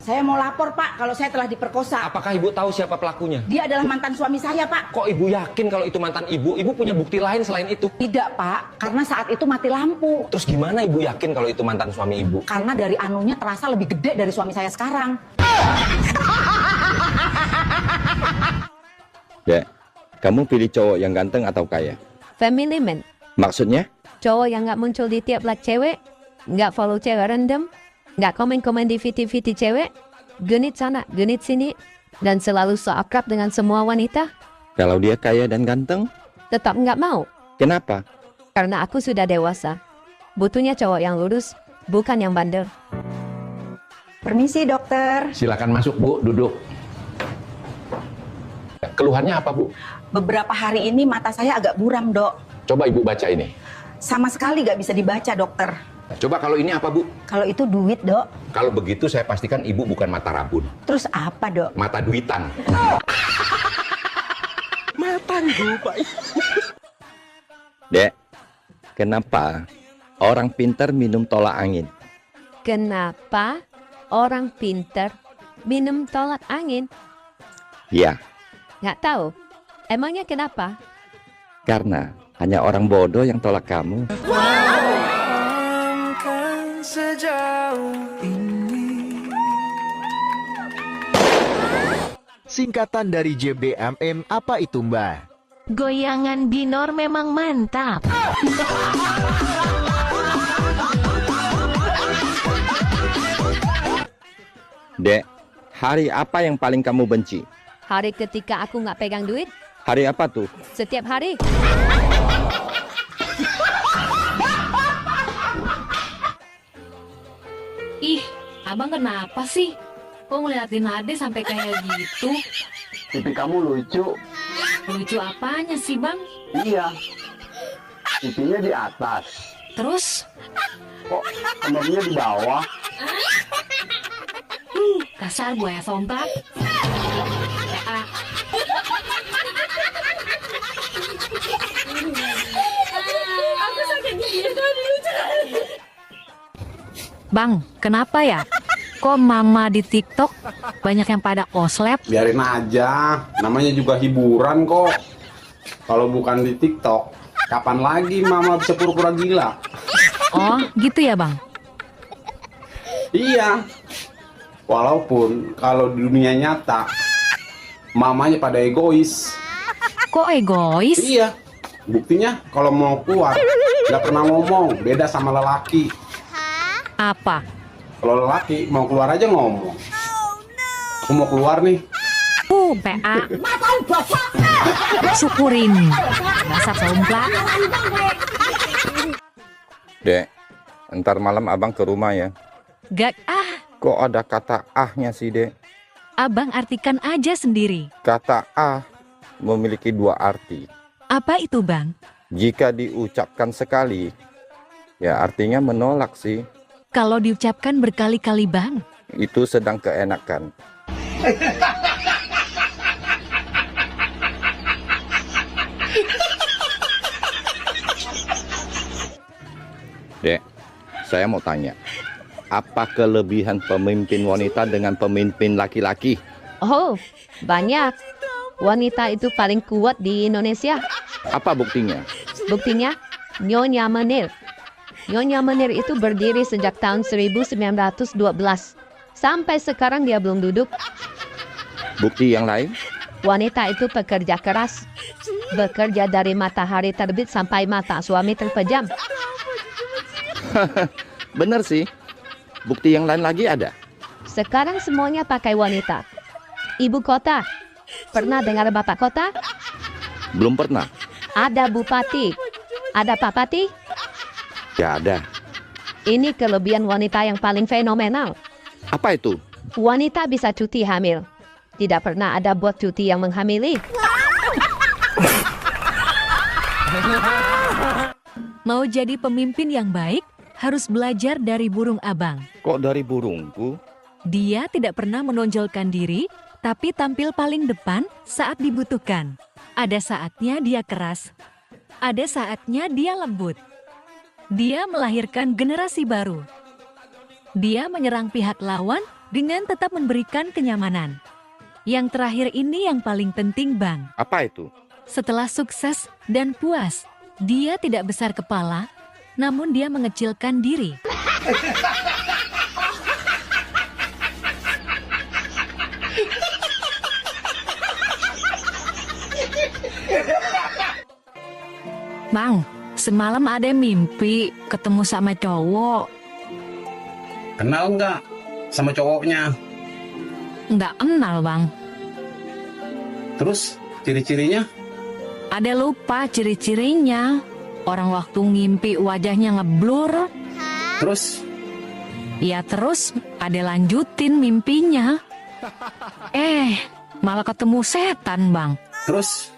Saya mau lapor, Pak, kalau saya telah diperkosa. Apakah ibu tahu siapa pelakunya? Dia adalah mantan suami saya, Pak. Kok ibu yakin kalau itu mantan ibu? Ibu punya bukti lain selain itu? Tidak, Pak, karena saat itu mati lampu. Terus gimana ibu yakin kalau itu mantan suami ibu? Karena dari anunya terasa lebih gede dari suami saya sekarang. Dek, kamu pilih cowok yang ganteng atau kaya? Family man. Maksudnya? Cowok yang nggak muncul di tiap like cewek, nggak follow cewek random, nggak komen-komen di VT-VT cewek, genit sana, genit sini, dan selalu so akrab dengan semua wanita. Kalau dia kaya dan ganteng? Tetap nggak mau, Kenapa? karena aku sudah dewasa. Butuhnya cowok yang lurus, bukan yang bandel. Permisi, dokter. Silakan masuk, Bu, duduk. Keluhannya apa, Bu? Beberapa hari ini mata saya agak buram, Dok. Coba Ibu baca ini. Sama sekali nggak bisa dibaca, dokter. Nah, coba kalau ini apa, Bu? Kalau itu duit, Dok. Kalau begitu saya pastikan Ibu bukan mata rabun, Terus apa, Dok? mata duitan. Dek, kenapa orang pintar minum tolak angin? Kenapa orang pinter minum tolak angin? Ya, Nggak tahu. Emangnya kenapa? karena hanya orang bodoh yang tolak kamu. Singkatan dari JBMM apa itu, Mbak? Goyangan binor memang mantap. Dek, hari apa yang paling kamu benci? Hari ketika aku nggak pegang duit, Hari apa tuh? setiap hari. Ih, abang kenapa sih? Kok ngeliatin Ade sampai kayak gitu? Pipi kamu lucu. Lucu apanya sih, Bang? Iya. Pipinya di atas. Terus, Kok kemamnya di bawah? kasar buaya somplak. Ah, aku sakit gitu, lucu. Bang, kenapa ya? Kok mama di TikTok banyak yang pada oslep? Biarin aja, namanya juga hiburan kok. Kalau bukan di TikTok, kapan lagi mama bisa pura-pura gila? Oh, gitu ya, Bang? Iya. Walaupun kalau di dunia nyata, mamanya pada egois. Kok egois? Iya. Buktinya kalau mau keluar, nggak pernah ngomong, beda sama lelaki. Apa? Kalau lelaki mau keluar aja ngomong. Aku mau keluar nih. PA. Syukurin. Dasar somplak. Dek, ntar malam abang ke rumah ya. Gak Kok ada kata ahnya sih, Dek? abang artikan aja sendiri. Kata ah memiliki dua arti. Apa itu, Bang? Jika diucapkan sekali, ya artinya menolak sih. Kalau diucapkan berkali-kali, Bang. Itu sedang keenakan. Dek, saya mau tanya. Apa kelebihan pemimpin wanita dengan pemimpin laki-laki? Oh, banyak. Wanita itu paling kuat di Indonesia. Apa buktinya? Buktinya, Nyonya Menir. Nyonya Menir itu berdiri sejak tahun 1912. Sampai sekarang dia belum duduk. Bukti yang lain? Wanita itu pekerja keras. Bekerja dari matahari terbit sampai mata suami terpejam. Bener sih. Bukti yang lain lagi ada? Sekarang semuanya pakai wanita. Ibu kota. Pernah dengar bapak kota? Belum pernah. Ada bupati. Ada papati? Ya ada. Ini kelebihan wanita yang paling fenomenal. Apa itu? Wanita bisa cuti hamil. Tidak pernah ada bot cuti yang menghamili. Mau jadi pemimpin yang baik, harus belajar dari burung abang. Kok dari burungku? Dia tidak pernah menonjolkan diri, tapi tampil paling depan saat dibutuhkan. Ada saatnya dia keras, ada saatnya dia lembut. Dia melahirkan generasi baru. Dia menyerang pihak lawan, dengan tetap memberikan kenyamanan. Yang terakhir ini yang paling penting, Bang. Apa itu? Setelah sukses dan puas, dia tidak besar kepala, namun dia mengecilkan diri. Bang, semalam ada mimpi ketemu sama cowok. Kenal nggak sama cowoknya? Nggak kenal, Bang. Terus ciri-cirinya? Ada lupa ciri-cirinya. Orang waktu ngimpi wajahnya ngeblur. Terus Ya terus ada lanjutin mimpinya. Malah ketemu setan, Bang. terus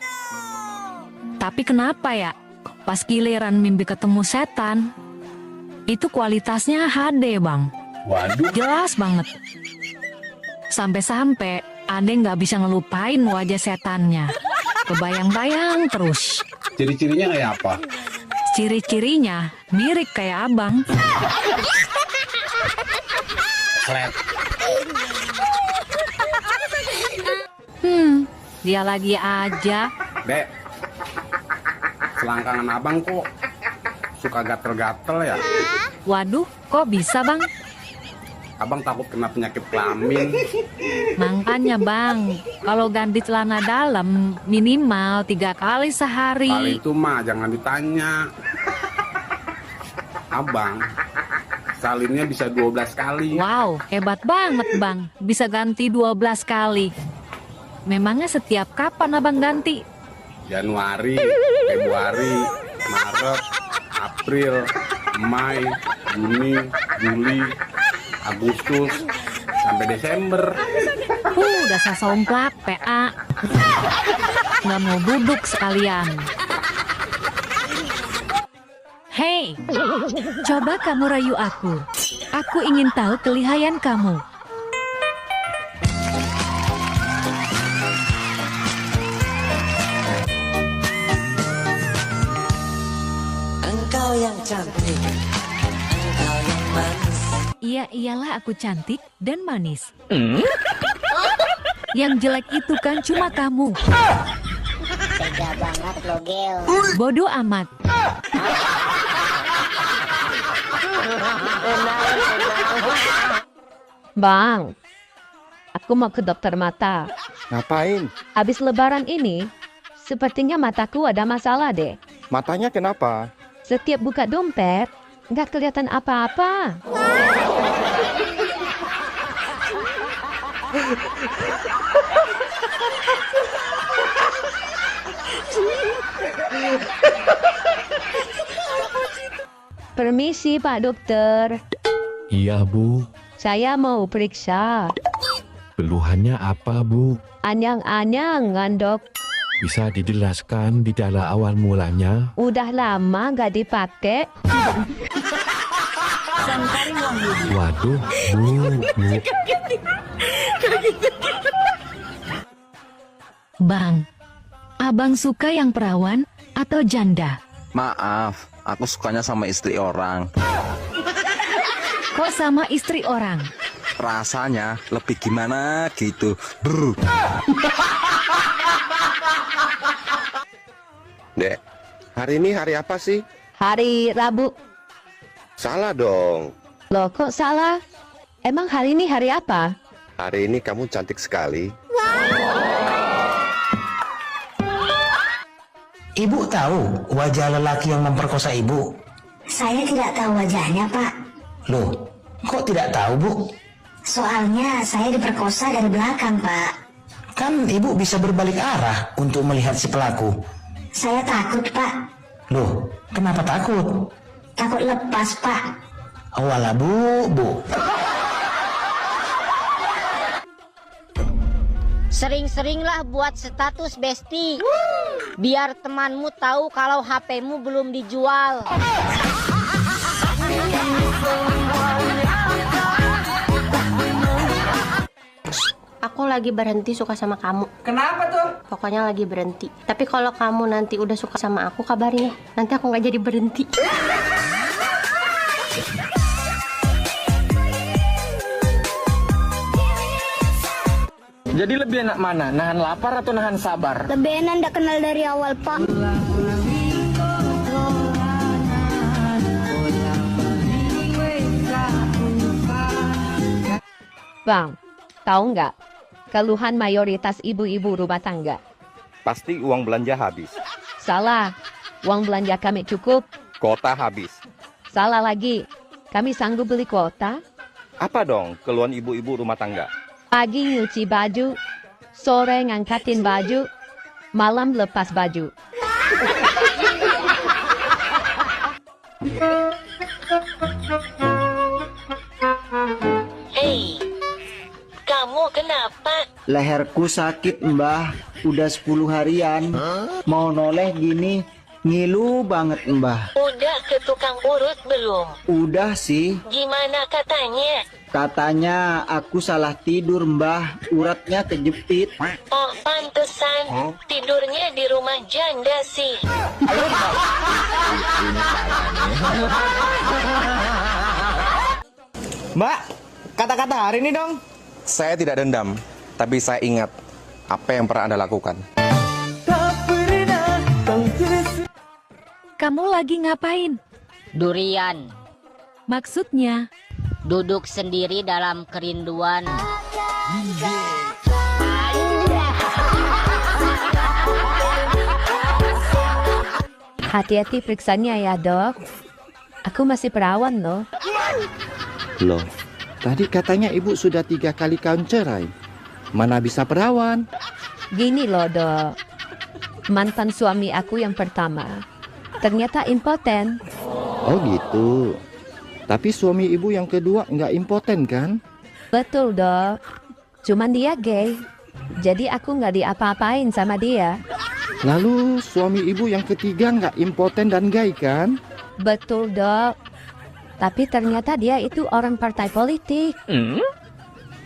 Tapi kenapa ya? Pas giliran mimpi ketemu setan, itu kualitasnya HD, Bang. waduh, Jelas banget. Sampai-sampai Ade nggak bisa ngelupain wajah setannya. Kebayang-bayang terus. ciri-cirinya kayak apa? Ciri-cirinya mirip kayak abang. Slet. Dia lagi aja. Dek, selangkangan abang kok suka gatel-gatel ya? Waduh, kok bisa, Bang? Abang takut kena penyakit kelamin. Makanya, Bang, kalau ganti celana dalam minimal 3 kali sehari. Kali itu mah jangan ditanya. Abang, salinnya bisa 12 kali. Wow, hebat banget, Bang. Bisa ganti 12 kali. Memangnya setiap kapan Abang ganti? Januari, Februari, Maret, April, Mei, Juni, Juli, Agustus, sampai Desember. Udah sasomplak, PA. Nggak mau duduk sekalian. Hei, coba kamu rayu aku. Aku ingin tahu kelihayan kamu. Engkau yang cantik, engkau yang manis. Iya, iyalah aku cantik dan manis. Yang jelek itu kan cuma kamu. Tega banget lo, Gel. Bodoh amat. Bang, aku mau ke dokter mata. Ngapain? Habis lebaran ini, sepertinya mataku ada masalah deh. Matanya kenapa? Setiap buka dompet, nggak kelihatan apa-apa. Permisi Pak Dokter, Iya, Bu. saya mau periksa. Keluhannya apa, Bu? Anyang-anyangan dok, Bisa dijelaskan di dalam awal mulanya? udah lama nggak dipakai. Waduh, Bu. Bang, Abang suka yang perawan atau janda? Maaf, aku sukanya sama istri orang. Kok sama istri orang? Rasanya lebih gimana gitu. Brr. Dek, hari ini hari apa sih? Hari Rabu. Salah dong. Loh kok salah? Emang hari ini hari apa? Hari ini kamu cantik sekali. Ibu tahu wajah lelaki yang memperkosa ibu? Saya tidak tahu wajahnya, Pak. Loh, kok tidak tahu, Bu? Soalnya saya diperkosa dari belakang, Pak. Kan ibu bisa berbalik arah untuk melihat si pelaku. Saya takut, Pak. Loh, kenapa takut? Takut lepas, Pak. Walah, Bu. Sering-seringlah buat status Besti. Biar temanmu tahu kalau HP-mu belum dijual. Aku lagi berhenti suka sama kamu. Kenapa tuh? Pokoknya lagi berhenti. Tapi kalau kamu nanti udah suka sama aku, kabarin ya. Nanti aku nggak jadi berhenti. Jadi lebih enak mana? Nahan lapar atau nahan sabar? Lebih enak ndak kenal dari awal, Pak. Bang, tahu nggak? Keluhan mayoritas ibu-ibu rumah tangga. Pasti uang belanja habis. Salah, uang belanja kami cukup. Kota habis. Salah lagi, kami sanggup beli kuota. Apa dong keluhan ibu-ibu rumah tangga? Pagi nyuci baju, sore ngangkatin baju, malam lepas baju. Hei, kamu kenapa? Leherku sakit, Mbah. Udah 10 harian. Mau noleh gini, ngilu banget, Mbah. Udah ke tukang urut belum? Udah sih. Gimana katanya? Katanya aku salah tidur, Mbah. Uratnya kejepit. Oh, pantesan. Tidurnya di rumah janda sih. Mbak, kata-kata hari ini dong. Saya tidak dendam, tapi saya ingat apa yang pernah Anda lakukan. Kamu lagi ngapain? Durian. Maksudnya? Duduk sendiri dalam kerinduan. Hati-hati periksanya ya, Dok. Aku masih perawan loh. Loh, tadi katanya ibu sudah 3 kali kawin cerai. Mana bisa perawan? Gini loh, Dok. Mantan suami aku yang pertama ternyata impoten. Oh gitu. Tapi suami ibu yang kedua nggak impoten kan? Betul, Dok. Cuman dia gay. Jadi aku nggak diapa-apain sama dia. Lalu suami ibu yang ketiga nggak impoten dan gay kan? Betul, Dok. Tapi ternyata dia itu orang partai politik.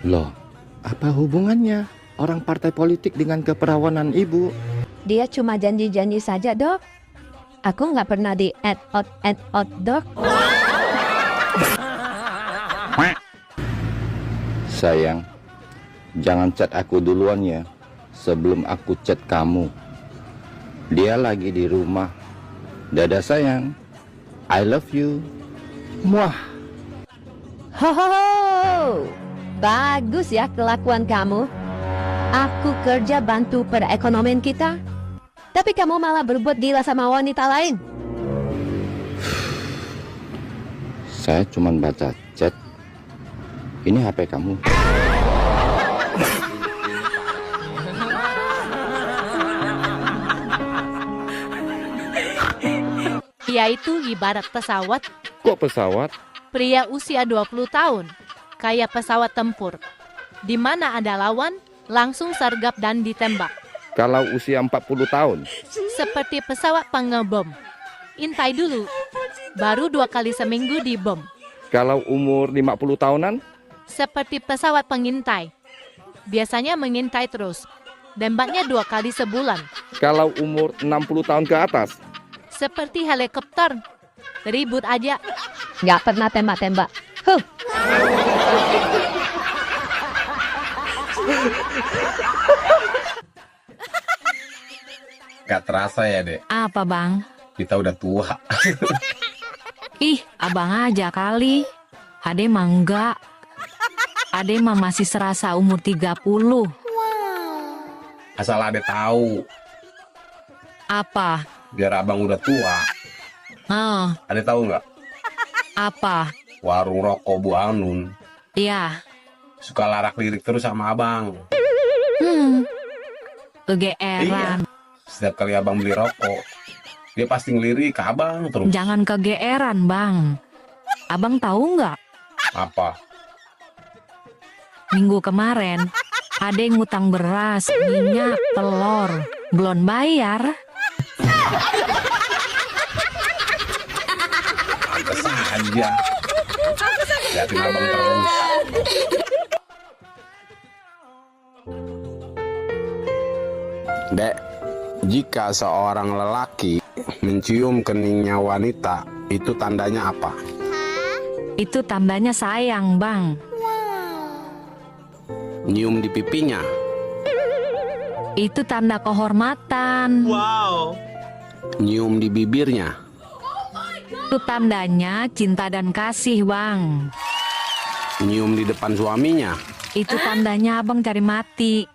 Loh, apa hubungannya orang partai politik dengan keperawanan ibu? Dia cuma janji-janji saja, Dok. Aku nggak pernah di add out, Dok. Sayang, jangan chat aku duluan ya, sebelum aku chat kamu. Dia lagi di rumah. Dadah sayang, I love you. Muah. Ho, bagus ya kelakuan kamu. Aku kerja bantu perekonomian kita, tapi kamu malah berbuat gila sama wanita lain. Saya cuma baca chat. Ini HP kamu. Dia itu ibarat pesawat. Kok pesawat? Pria usia 20 tahun, kayak pesawat tempur. Di mana ada lawan, langsung sergap dan ditembak. Kalau usia 40 tahun? Seperti pesawat pengebom. Intai dulu, baru 2 kali seminggu dibom. Kalau umur 50 tahunan? Seperti pesawat pengintai. Biasanya mengintai terus. Tembaknya 2 kali sebulan. Kalau umur 60 tahun ke atas? Seperti helikopter. Ribut aja. Nggak pernah tembak-tembak. Huh. Gak terasa ya, Dek. Apa, Bang? Kita udah tua. Ih, abang aja kali. Ade mah enggak. Ade mah masih serasa umur 30. Asal Ade tahu. Apa? Biar abang udah tua. Ade tahu nggak? Apa? Warung rokok Bu Anun. Iya. Suka larak-lirik terus sama abang. Kegeeran. Setiap kali abang beli rokok, dia pasti ngelirik ke abang terus. Jangan kegeeran, Bang. Abang tahu nggak? Apa? Minggu kemarin, Ade ngutang beras, minyak, telur. Belum bayar. Pantes aja. Liatin abang terus. Dek, jika seorang lelaki mencium keningnya wanita, itu tandanya apa? Itu tandanya sayang, Bang. Nyium di pipinya, Itu tanda kehormatan. Wow. Nyium di bibirnya. Itu tandanya cinta dan kasih, Bang. Nyium di depan suaminya. Itu tandanya abang cari mati.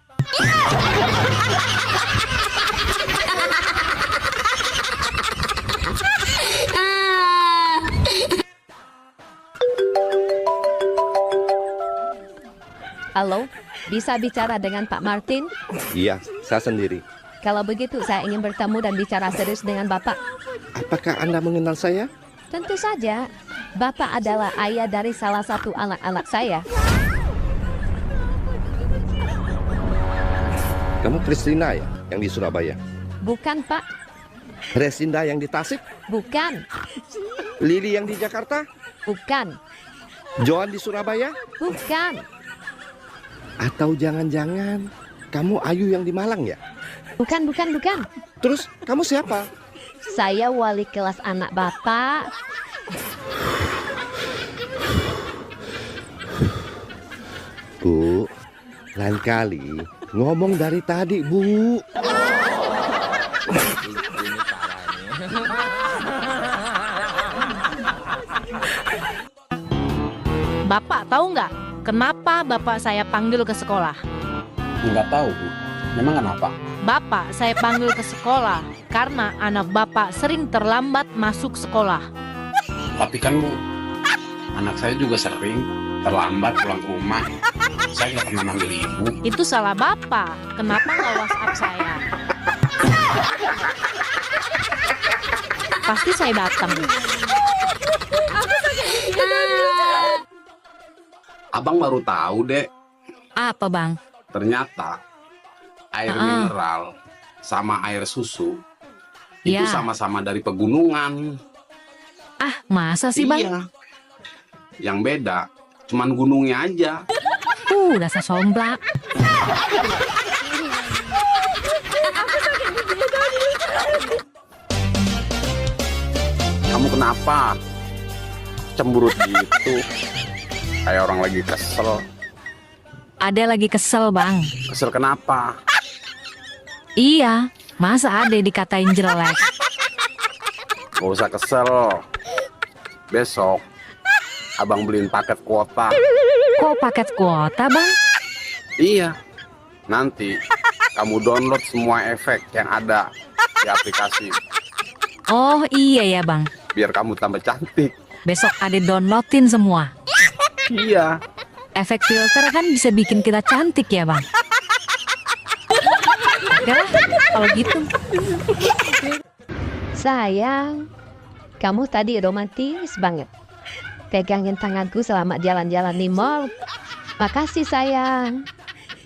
Halo, bisa bicara dengan Pak Martin? Iya, saya sendiri. Kalau begitu, saya ingin bertemu dan bicara serius dengan Bapak. Apakah Anda mengenal saya? Tentu saja, Bapak adalah ayah dari salah satu anak-anak saya. Kamu Kristina ya, yang di Surabaya? Bukan, Pak. Resinda yang di Tasik? Bukan. Lili yang di Jakarta? Bukan. Joan di Surabaya? Bukan. Atau jangan-jangan kamu Ayu yang di Malang ya? Bukan. Terus kamu siapa? Saya wali kelas anak Bapak. Bu, lain kali ngomong dari tadi, Bu. Bapak tahu nggak kenapa bapak saya panggil ke sekolah? Nggak tahu, Bu. Memang kenapa? Bapak saya panggil ke sekolah karena anak bapak sering terlambat masuk sekolah. Tapi kan, Bu, anak saya juga sering terlambat pulang ke rumah. Saya nggak pernah manggil ibu. Itu salah bapak. Kenapa nggak WhatsApp saya? Pasti saya datang. Abang baru tahu, Dek. Apa, Bang? Ternyata air mineral sama air susu itu sama-sama dari pegunungan. Ah, masa sih, Bang? Iya. Yang beda cuman gunungnya aja. Dasar somplak. Kamu kenapa? Cemberut gitu. Kayak orang lagi kesel. Ade lagi kesel, Bang. Kesel kenapa? Iya, masa Ade dikatain jelek? Gak usah kesel. Besok abang beliin paket kuota. Kok paket kuota, Bang? Iya. Nanti kamu download semua efek yang ada di aplikasi. Oh iya ya, Bang. Biar kamu tambah cantik. Besok Ade downloadin semua. Iya. Efek filter kan bisa bikin kita cantik ya, Bang. Oke lah, kalau gitu. Sayang, kamu tadi romantis banget. Pegangin tanganku selama jalan-jalan di mall. Makasih sayang.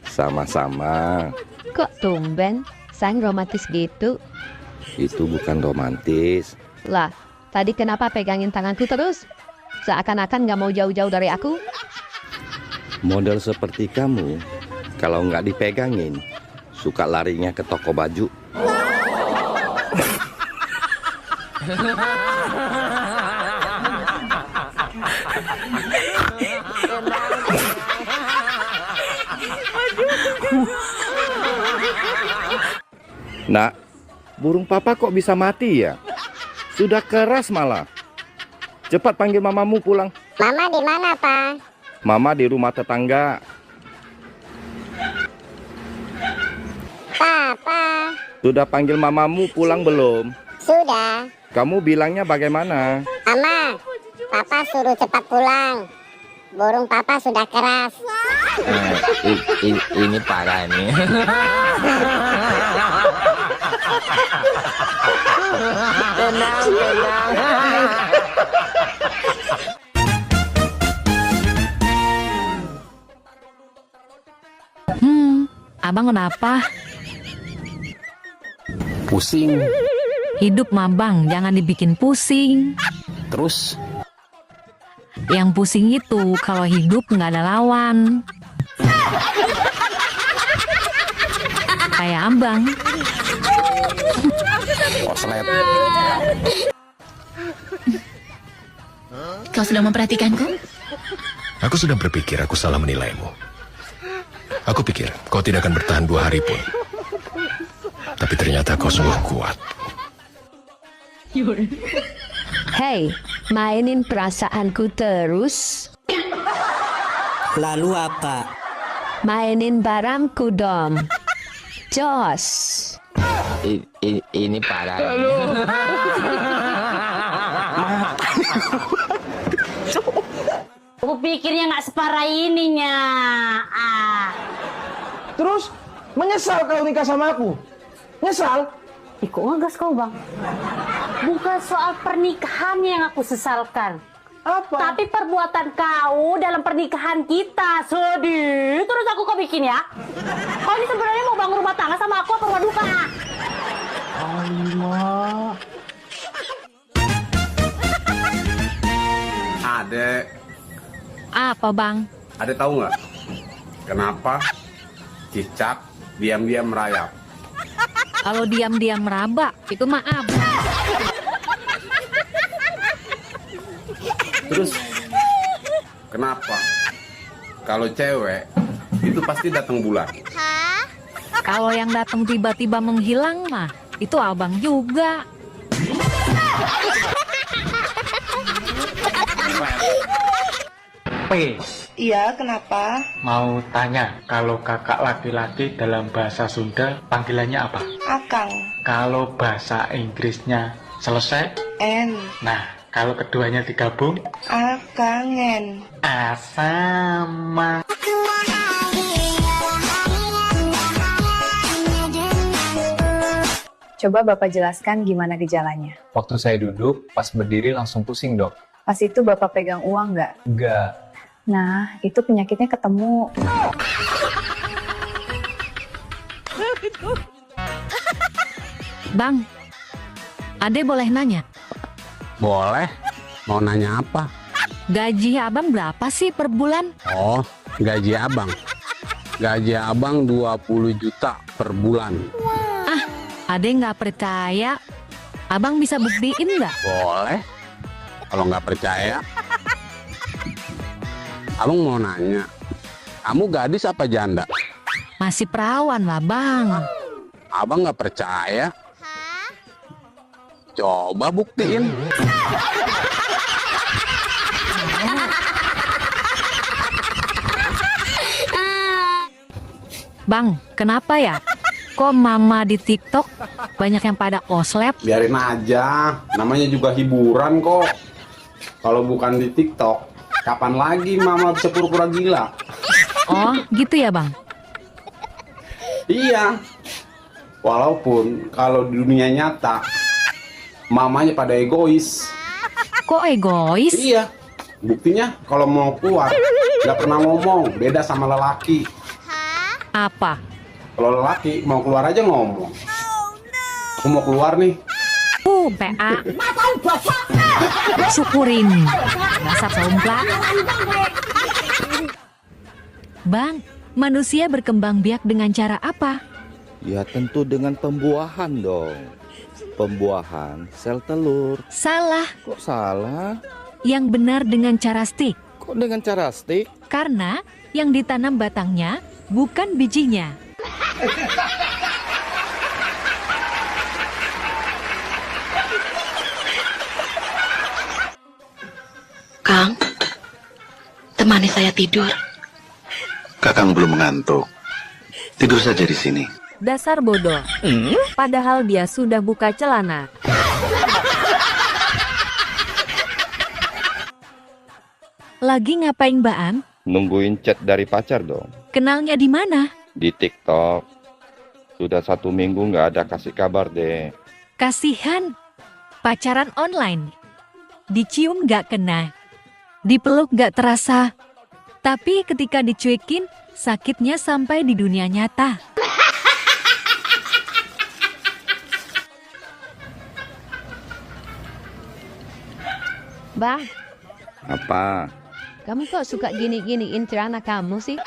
Sama-sama. Kok tumben? Sayang romantis gitu. Itu bukan romantis. Lah, tadi kenapa pegangin tanganku terus? Seakan-akan gak mau jauh-jauh dari aku. Model seperti kamu, kalau nggak dipegangin, suka larinya ke toko baju. Nak, burung papa kok bisa mati ya? Sudah keras malah. Cepat panggil mamamu pulang. Mama di mana, Pak? Mama di rumah tetangga. Papa. Sudah panggil mamamu pulang belum? Sudah. Kamu bilangnya bagaimana? Mama, Papa suruh cepat pulang. Burung Papa sudah keras. Ini parah nih. Tenang. Abang kenapa? Pusing. Hidup mah, Bang, jangan dibikin pusing. Terus? Yang pusing itu kalau hidup nggak ada lawan. Kayak abang. Koslet. Kau sudah memperhatikanku? Aku sudah berpikir aku salah menilaimu. Aku pikir kau tidak akan bertahan 2 hari pun. Tapi ternyata kau sungguh kuat. Hei, mainin perasaanku terus. Lalu apa? Mainin barangku dong. Jos. Ini parah. Aku pikirnya nggak separah ininya. Terus menyesal kau nikah sama aku? Nyesal? Kok ngegas kau, Bang? Bukan soal pernikahan yang aku sesalkan. Apa? Tapi perbuatan kau dalam pernikahan kita. Sedih. Terus aku kau bikin ya? Kau ini sebenarnya mau bangun rumah tangga sama aku apa rumah duka? Allah. Adek, Apa bang? Adek tahu nggak kenapa cicak diam-diam merayap? Kalau diam-diam meraba, itu mah abang. Terus kenapa kalau cewek itu pasti datang bulan? Kalau yang datang tiba-tiba menghilang mah, itu abang juga. P. Iya, kenapa? Mau tanya, kalau kakak laki-laki dalam bahasa Sunda panggilannya apa? Akang. Kalau bahasa Inggrisnya selesai? N. Nah, kalau keduanya digabung? Akangen. Sama. Coba Bapak jelaskan gimana gejalanya. Waktu saya duduk, pas berdiri langsung pusing, Dok. Pas itu Bapak pegang uang nggak? Enggak. Nah, itu penyakitnya ketemu. Bang, Ade boleh nanya? Boleh. Mau nanya apa? Gaji abang berapa sih per bulan? Oh, gaji abang. Gaji abang 20 juta per bulan. Ade nggak percaya. Abang bisa buktiin nggak? Boleh. Kalau nggak percaya, abang mau nanya, kamu gadis apa janda? Masih perawan lah bang. Abang nggak percaya? Coba buktiin. Bang, kenapa ya? Kok mama di TikTok banyak yang pada oslep? Biarin aja, namanya juga hiburan kok. Kalau bukan di TikTok, kapan lagi mama bisa pura-pura gila? Oh, gitu ya bang? Iya. Walaupun kalau di dunia nyata, mamanya pada egois. Kok egois? Iya. Buktinya kalau mau keluar, nggak pernah ngomong, beda sama lelaki. Apa? Kalau lelaki mau keluar aja ngomong. Aku mau keluar nih. PA. Syukurin. Dasar somplak. Bang, manusia berkembang biak dengan cara apa? Ya tentu dengan pembuahan dong. Pembuahan sel telur. Salah. Kok salah? Yang benar dengan cara stik. Kok dengan cara stik? Karena yang ditanam batangnya bukan bijinya. Kang, temani saya tidur. Kakang belum mengantuk. Tidur saja di sini. Dasar bodoh. Padahal dia sudah buka celana. Lagi ngapain Baam? Nungguin chat dari pacar dong. Kenalnya di mana? Di TikTok. Sudah 1 minggu nggak ada kasih kabar deh. Kasihan. Pacaran online. Dicium nggak kena. Dipeluk nggak terasa. Tapi ketika dicuekin, sakitnya sampai di dunia nyata. Bang, Apa? kamu kok suka gini-giniin celana kamu sih?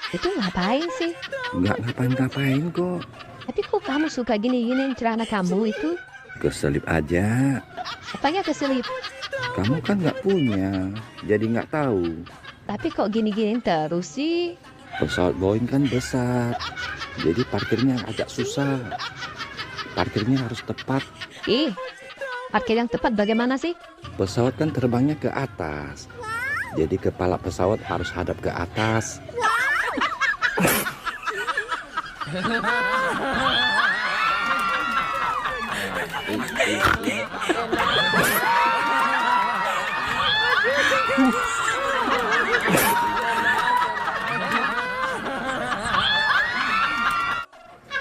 Itu ngapain sih? Nggak ngapain-ngapain kok. Tapi kok kamu suka gini-giniin celana kamu itu? Keselip aja. Apanya keselip? Kamu kan nggak punya, jadi nggak tahu. Tapi kok gini-giniin terus sih? Pesawat Boeing kan besar, jadi parkirnya agak susah. parkirnya harus tepat. Ih, parkir yang tepat bagaimana sih? Pesawat kan terbangnya ke atas. Jadi kepala pesawat harus hadap ke atas.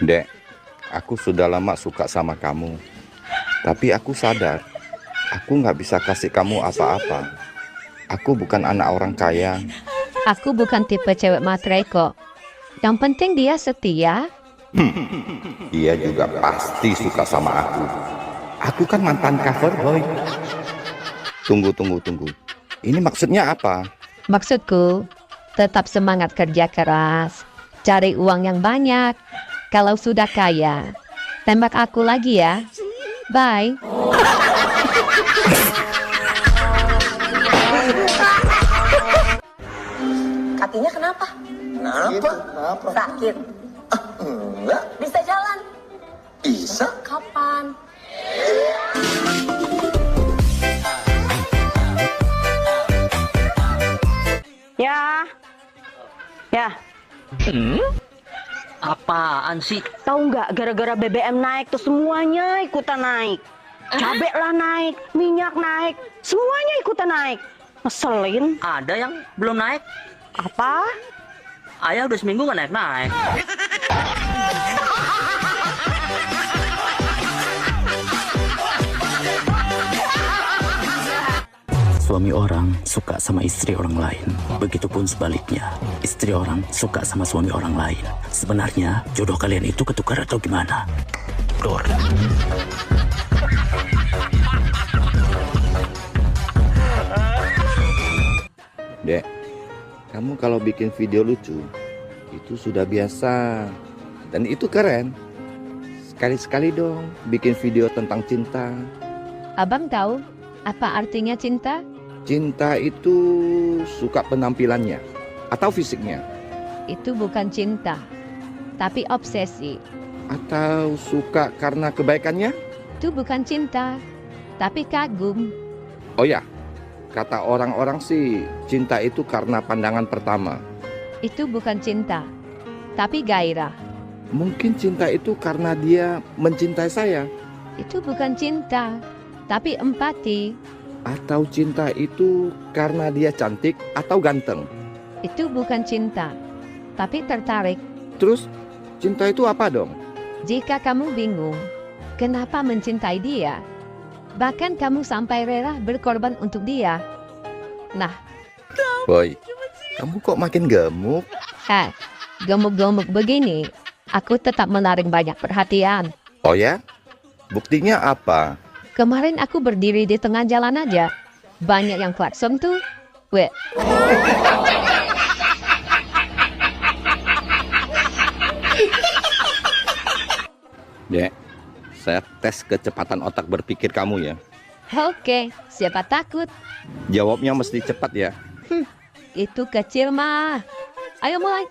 Dek, aku sudah lama suka sama kamu. Tapi aku sadar, aku nggak bisa kasih kamu apa-apa. Aku bukan anak orang kaya. Aku bukan tipe cewek matre kok. Yang penting dia setia. Dia juga pasti suka sama aku. Aku kan mantan cover boy. Tunggu. Ini maksudnya apa? Maksudku, tetap semangat kerja keras. Cari uang yang banyak. Kalau sudah kaya, tembak aku lagi ya. Bye. Kakinya kenapa? Kenapa? Sakit. Enggak. Bisa jalan? Bisa. Kapan? Ya. Apaan sih? Tahu nggak, gara-gara BBM naik tuh semuanya ikutan naik. Cabai lah naik, minyak naik, semuanya ikutan naik. Ngeselin. Ada yang belum naik? Apa? Ayah udah seminggu nggak naik-naik. Suami orang suka sama istri orang lain. Begitupun sebaliknya, istri orang suka sama suami orang lain. Sebenarnya jodoh kalian itu ketukar atau gimana? Dor. Dek, kamu kalau bikin video lucu, itu sudah biasa. Dan itu keren. Sekali-sekali dong bikin video tentang cinta. Abang tahu apa artinya cinta? Cinta itu suka penampilannya atau fisiknya. Itu bukan cinta, tapi obsesi. Atau suka karena kebaikannya? Itu bukan cinta, tapi kagum. Oh ya, kata orang-orang sih cinta itu karena pandangan pertama. Itu bukan cinta, tapi gairah. Mungkin cinta itu karena dia mencintai saya. Itu bukan cinta, tapi empati. Atau cinta itu karena dia cantik atau ganteng. Itu bukan cinta, tapi tertarik. Terus cinta itu apa dong? Jika kamu bingung kenapa mencintai dia, bahkan kamu sampai rela berkorban untuk dia. Nah, Boy, kamu kok makin gemuk? Gemuk-gemuk begini, aku tetap menarik banyak perhatian. Oh ya? Buktinya apa? Kemarin aku berdiri di tengah jalan aja. Banyak yang klakson tuh. Weh. Dek, saya tes kecepatan otak berpikir kamu ya. Oke, siapa takut? Jawabnya mesti cepat ya. Itu kecil mah. Ayo mulai.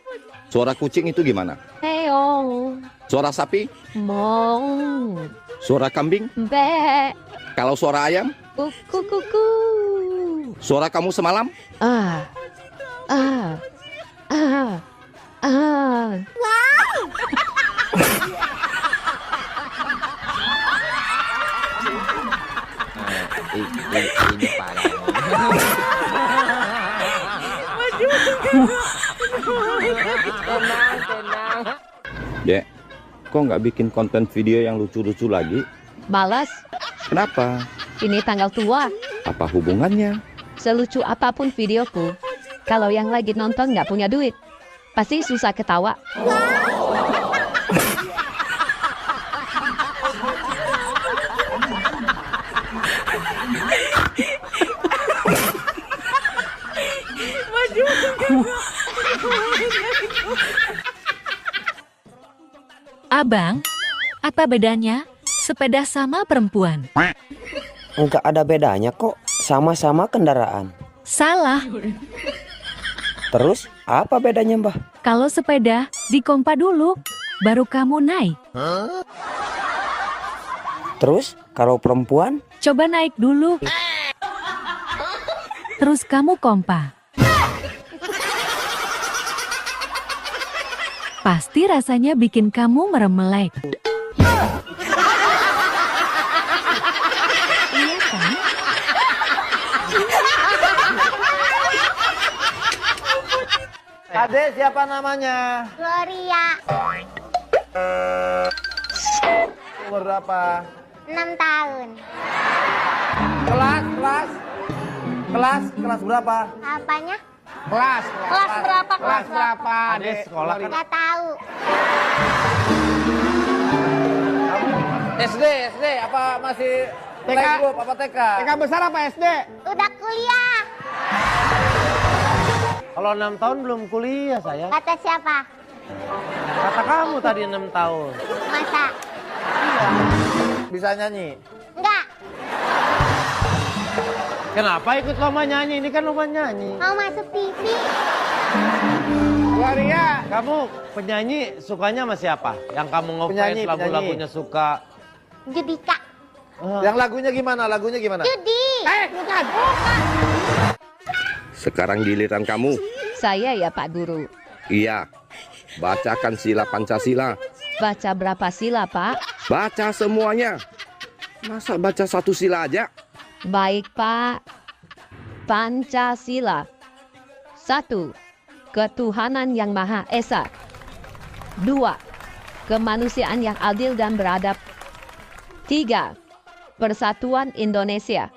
Suara kucing itu gimana? Heong. Suara sapi? Mong. Suara kambing? Be. Kalau suara ayam? Kuku. Suara kamu semalam? Wow. Ini parah. Tenang. Dek, kok nggak bikin konten video yang lucu-lucu lagi? Malas. Kenapa? Ini tanggal tua. Apa hubungannya? Selucu apapun videoku, kalau yang lagi nonton nggak punya duit, pasti susah ketawa. Abang, apa bedanya sepeda sama perempuan? Enggak ada bedanya kok, sama-sama kendaraan. Salah. Terus apa bedanya, Mbah? Kalau sepeda dikompa dulu, baru kamu naik. Terus kalau perempuan? Coba naik dulu. Terus kamu kompa. Pasti rasanya bikin kamu meremelek. Iya kan? Adek siapa namanya? Gloria, Umur berapa? 6 tahun. Kelas berapa? Apanya? Kelas berapa? Kelas berapa? Adek sekolah kan? Nggak tahu. SD apa masih playgroup apa TK? TK besar apa SD? Udah kuliah. Kalau 6 tahun belum kuliah saya. Kata siapa? Kata kamu tadi 6 tahun. Masa? Bisa nyanyi? Enggak. Kenapa ikut lomba nyanyi? Ini kan lomba nyanyi. Mau masuk TV. Gloria, kamu penyanyi sukanya sama siapa? Yang kamu ngefans lagu-lagunya suka? Judika. Yang lagunya gimana? Judi. Bukan. Sekarang giliran kamu. Saya ya Pak Guru. Iya. Bacakan sila Pancasila. Baca berapa sila, Pak? Baca semuanya. Masa baca satu sila aja? Baik, Pak. Pancasila. 1. Ketuhanan yang Maha Esa. 2. Kemanusiaan yang adil dan beradab. 3. Persatuan Indonesia.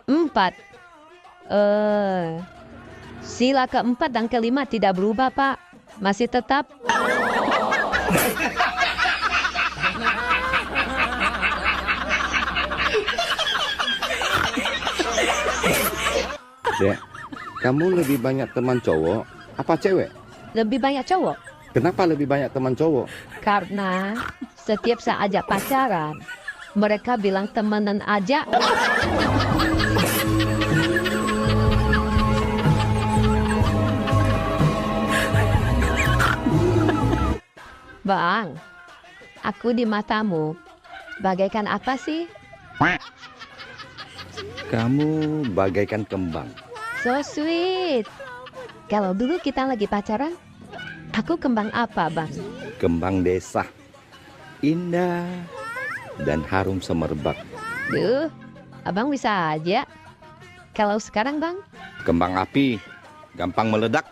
4. Sila keempat dan kelima tidak berubah, Pak. Masih tetap. Dek, kamu lebih banyak teman cowok apa cewek? Lebih banyak cowok. Kenapa lebih banyak teman cowok? Karena setiap saya ajak pacaran, mereka bilang temenan aja. Bang, aku di matamu bagaikan apa sih? Kamu bagaikan kembang. So sweet. Kalau dulu kita lagi pacaran, aku kembang apa, Bang? Kembang desa. Indah dan harum semerbak. Duh, abang bisa aja. Kalau sekarang, Bang? Kembang api, gampang meledak.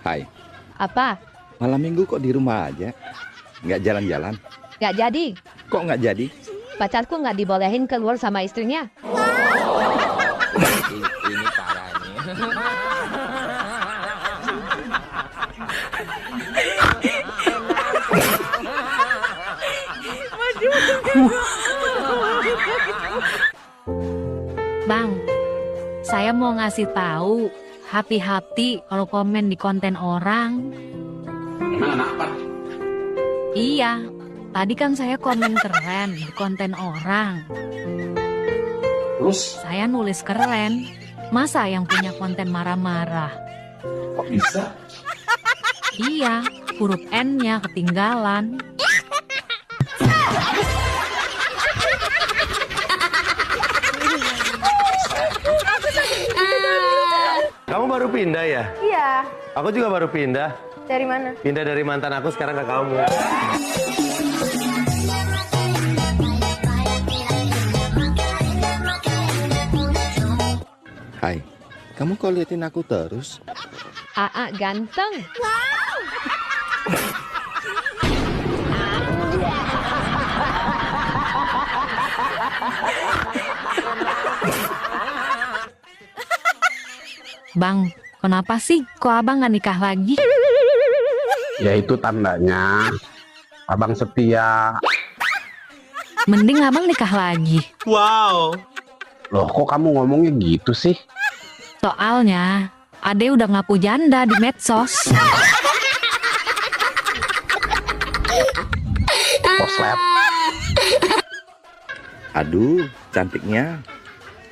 Hai. Apa? Malam minggu kok di rumah aja? Nggak jalan-jalan? Nggak jadi. Kok nggak jadi? Pacarku nggak dibolehin keluar sama istrinya. Ini parahnya. Bang, saya mau ngasih tahu, hati-hati kalau komen di konten orang. Kenapa? Iya, tadi kan saya komen keren di konten orang. Terus? Saya nulis keren, masa yang punya konten marah-marah? Kok bisa? Iya, huruf N-nya ketinggalan. Kamu baru pindah ya? Iya. Aku juga baru pindah. Dari mana? Pindah dari mantan aku sekarang ke kamu. Hai, kamu kok liatin aku terus? Aa ganteng. Bang, kenapa sih kok abang gak nikah lagi? Ya itu tandanya abang setia. Mending abang nikah lagi. Wow. Loh kok kamu ngomongnya gitu sih? Soalnya Ade udah ngaku janda di medsos. Koslep. Aduh, cantiknya.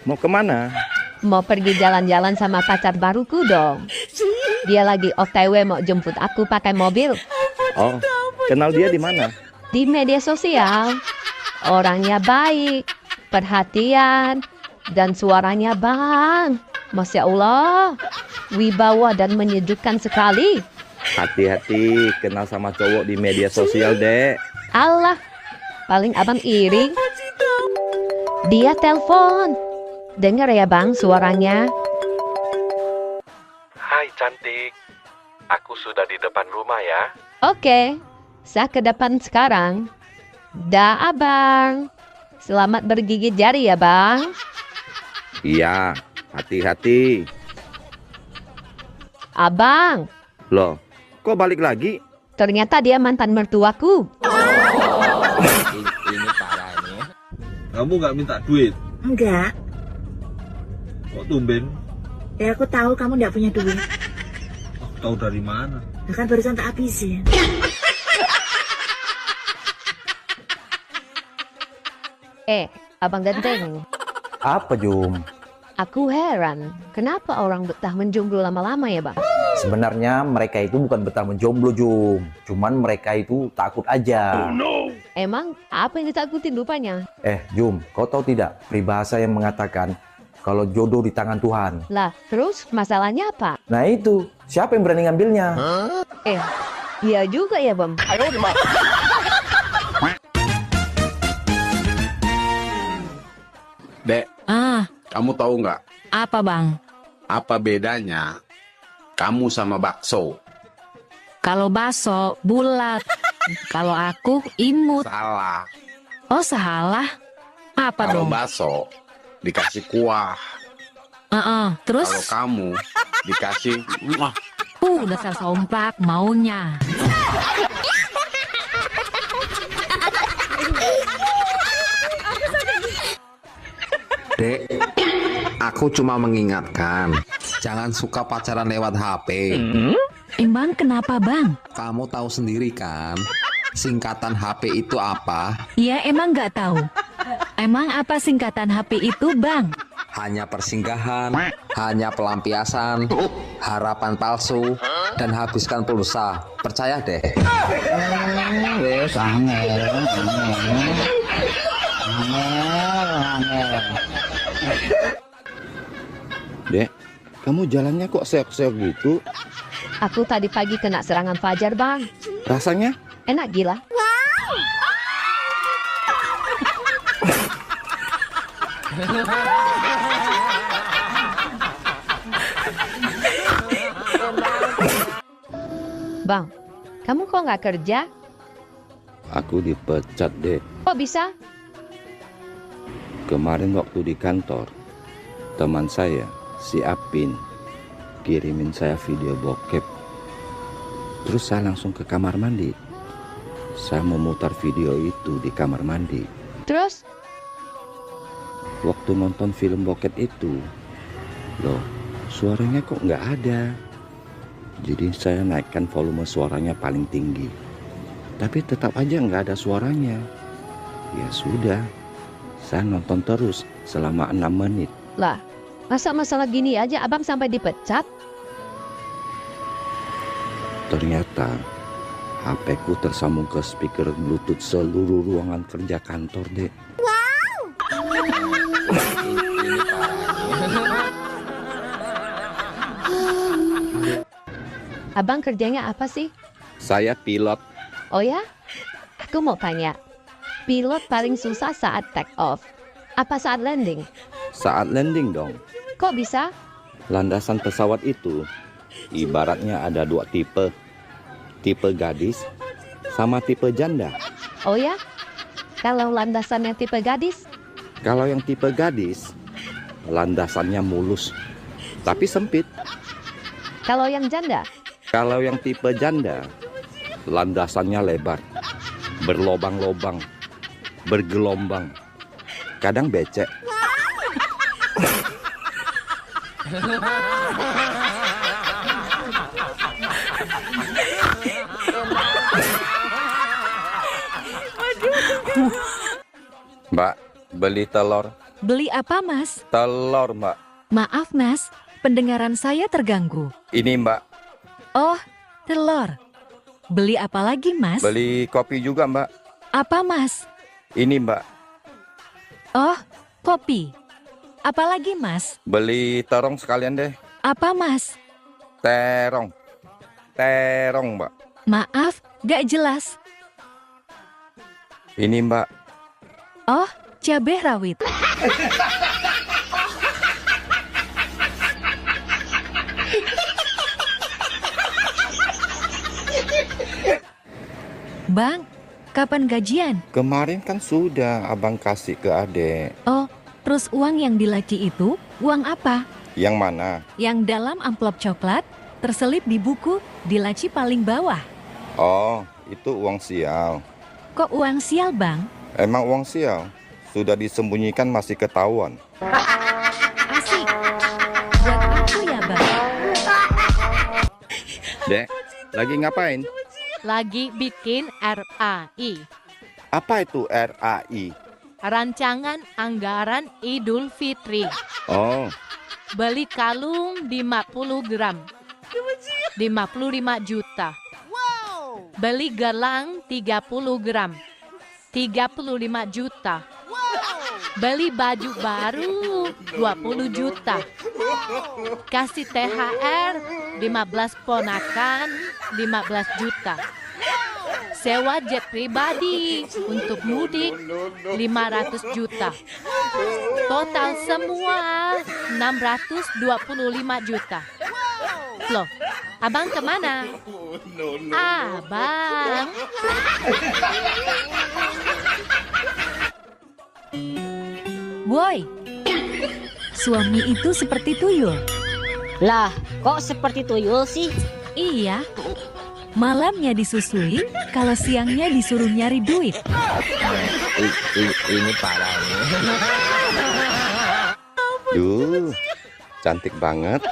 Mau kemana? Mau pergi jalan-jalan sama pacar baruku dong. Dia lagi OTW mau jemput aku pakai mobil. Oh, Kenal dia di mana? Di media sosial. Orangnya baik, perhatian, dan suaranya bang. Masya Allah, wibawa dan menyejukkan sekali. Hati-hati kenal sama cowok di media sosial, Dek. Allah, paling abang iri. Dia telepon. Dengar ya bang suaranya. Hai cantik, aku sudah di depan rumah ya. Oke, saya ke depan sekarang. Dah abang. Selamat bergigit jari ya bang. Iya, hati-hati. Abang, Loh, kok balik lagi? ternyata dia mantan mertuaku. Ini parah nih. Kamu nggak minta duit? Enggak. Kok tumben? Ya aku tahu kamu nggak punya duit. Tahu dari mana? Bahkan barusan tak habisin. Abang Genteng. Apa Jum? Aku heran, kenapa orang betah menjomblo lama-lama ya bang? Sebenarnya mereka itu bukan betah menjomblo Jum. Cuman mereka itu takut aja. Emang apa yang ditakutin rupanya? Jum, kau tahu tidak peribahasa yang mengatakan kalau jodoh di tangan Tuhan? Lah, terus masalahnya apa? Nah itu, siapa yang berani ngambilnya? Iya juga ya bang. Dek, kamu tahu nggak? Apa bang? Apa bedanya kamu sama bakso? Kalau bakso bulat, kalau aku imut. Salah. Oh salah? Apa Kalau dong? bakso dikasih kuah. Terus? Kalau kamu dikasih Dasar somplak maunya. Dek, aku cuma mengingatkan, jangan suka pacaran lewat HP. Emang kenapa bang? Kamu tahu sendiri kan, singkatan HP itu apa? Ya emang nggak tahu. Emang apa singkatan HP itu bang? Hanya persinggahan, hanya pelampiasan, harapan palsu, dan habiskan pulsa. Percaya deh. Dek, kamu jalannya kok seok-seok gitu? Aku tadi pagi kena serangan fajar bang. Rasanya? Enak gila. Bang, kamu kok nggak kerja? Aku dipecat, Dek. Kok bisa? Kemarin waktu di kantor, teman saya, si Apin, kirimin saya video bokep. Terus saya langsung ke kamar mandi. Saya memutar video itu di kamar mandi. Terus? Waktu nonton film bokep itu, loh, suaranya kok nggak ada. Jadi saya naikkan volume suaranya paling tinggi. Tapi tetap aja nggak ada suaranya. Ya sudah, saya nonton terus selama 6 menit. Lah, masa masalah gini aja abang sampai dipecat? Ternyata HP ku tersambung ke speaker Bluetooth seluruh ruangan kerja kantor, Dek. Abang kerjanya apa sih? Saya pilot. Oh ya? Aku mau tanya. Pilot paling susah saat take off. Apa saat landing? Saat landing dong. Kok bisa? Landasan pesawat itu ibaratnya ada 2 tipe. Tipe gadis sama tipe janda. Oh ya? Kalau landasannya tipe gadis? Kalau yang tipe gadis, landasannya mulus, tapi sempit. Kalau yang janda? Kalau yang tipe janda, landasannya lebar, berlobang-lobang, bergelombang, kadang becek. Mbak, beli telur. Beli apa mas? Telur, Mbak. Maaf mas, pendengaran saya terganggu. Ini, Mbak. Oh, telur. Beli apa lagi, Mas? Beli kopi juga, Mbak. Apa, Mas? Ini, Mbak. Oh, kopi. Apa lagi, Mas? Beli terong sekalian deh. Apa, Mas? Terong. Terong, Mbak. Maaf, gak jelas. Ini, Mbak. Oh, cabai rawit. Bang, kapan gajian? Kemarin kan sudah abang kasih ke adek. Oh, terus uang yang di laci itu, uang apa? Yang mana? Yang dalam amplop coklat, terselip di buku, di laci paling bawah. Oh, itu uang sial. Kok uang sial, Bang? Emang uang sial? Sudah disembunyikan masih ketahuan. Asik. Buat aku ya, Bang. Dek, lagi ngapain? Lagi bikin RAI. Apa itu RAI? Rancangan Anggaran Idul Fitri. Oh, Beli kalung 50 gram. 55 juta. Beli gelang 30 gram. 35 juta. Beli baju baru 20 juta. Kasih THR 15 ponakan 15 juta. Sewa jet pribadi untuk mudik 500 juta. Total semua 625 juta. Loh, abang kemana? Abang. Woi, suami itu seperti tuyul. Lah, kok seperti tuyul sih? Iya, malamnya disusui, kalau siangnya disuruh nyari duit. Ini parah nih. Duh, cantik banget.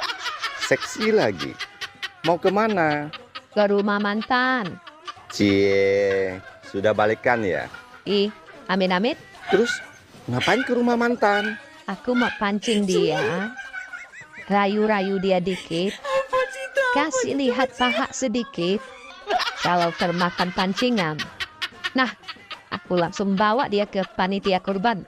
Seksi lagi. Mau kemana? Ke rumah mantan. Cie, sudah balikan ya? Ih, amit-amit. Terus ngapain ke rumah mantan? Aku mau pancing dia. Rayu-rayu dia dikit. Kasih lihat paha sedikit. Kalau termakan pancingan. Nah, aku langsung bawa dia ke panitia kurban.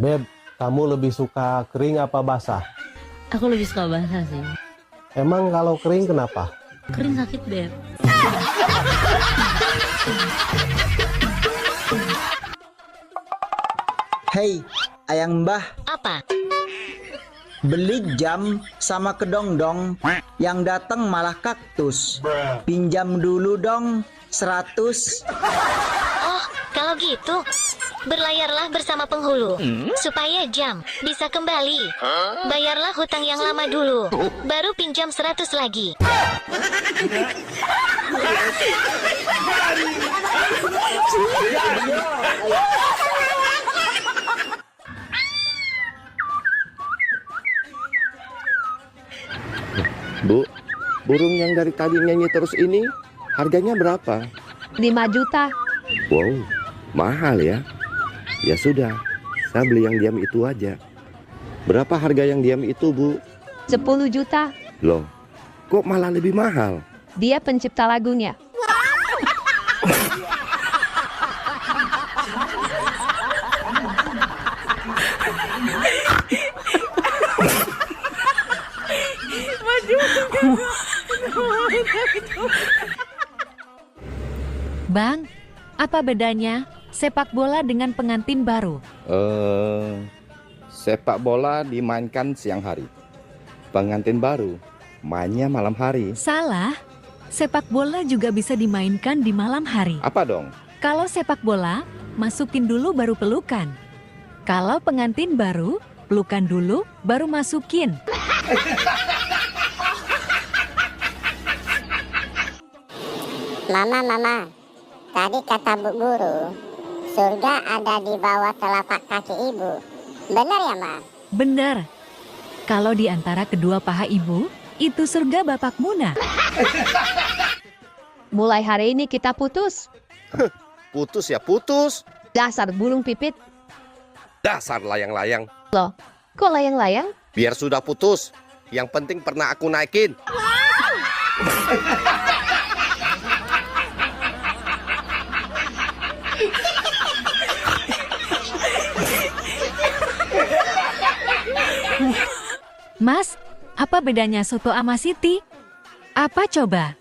Beb, kamu lebih suka kering apa basah? Aku lebih suka basah sih. Emang kalau kering kenapa? Kering sakit, Beb. Hei, ayang mbah. Apa? Beli jam sama kedong-dong, yang datang malah kaktus. Pinjam dulu dong, 100. Oh, kalau gitu, berlayarlah bersama penghulu, supaya jam bisa kembali. Bayarlah hutang yang lama dulu, baru pinjam 100 lagi. Bu, burung yang dari tadi nyanyi terus ini harganya berapa? 5 juta. Wow, mahal ya. Ya sudah, saya beli yang diam itu aja. Berapa harga yang diam itu, Bu? 10 juta. Loh, kok malah lebih mahal? Dia pencipta lagunya. Bang, apa bedanya sepak bola dengan pengantin baru? Sepak bola dimainkan siang hari. Pengantin baru mainnya malam hari. Salah. Sepak bola juga bisa dimainkan di malam hari. Apa dong? Kalau sepak bola, masukin dulu baru pelukan. Kalau pengantin baru, pelukan dulu baru masukin. Mama, tadi kata Bu Guru, surga ada di bawah telapak kaki ibu. Benar ya, Ma? Benar. Kalau di antara kedua paha ibu, itu surga Bapak Muna. Mulai hari ini kita putus. Putus ya putus. Dasar bulung pipit. Dasar layang-layang. Loh, kok layang-layang? Biar sudah putus, yang penting pernah aku naikin. Mas, apa bedanya soto sama Siti? Apa coba?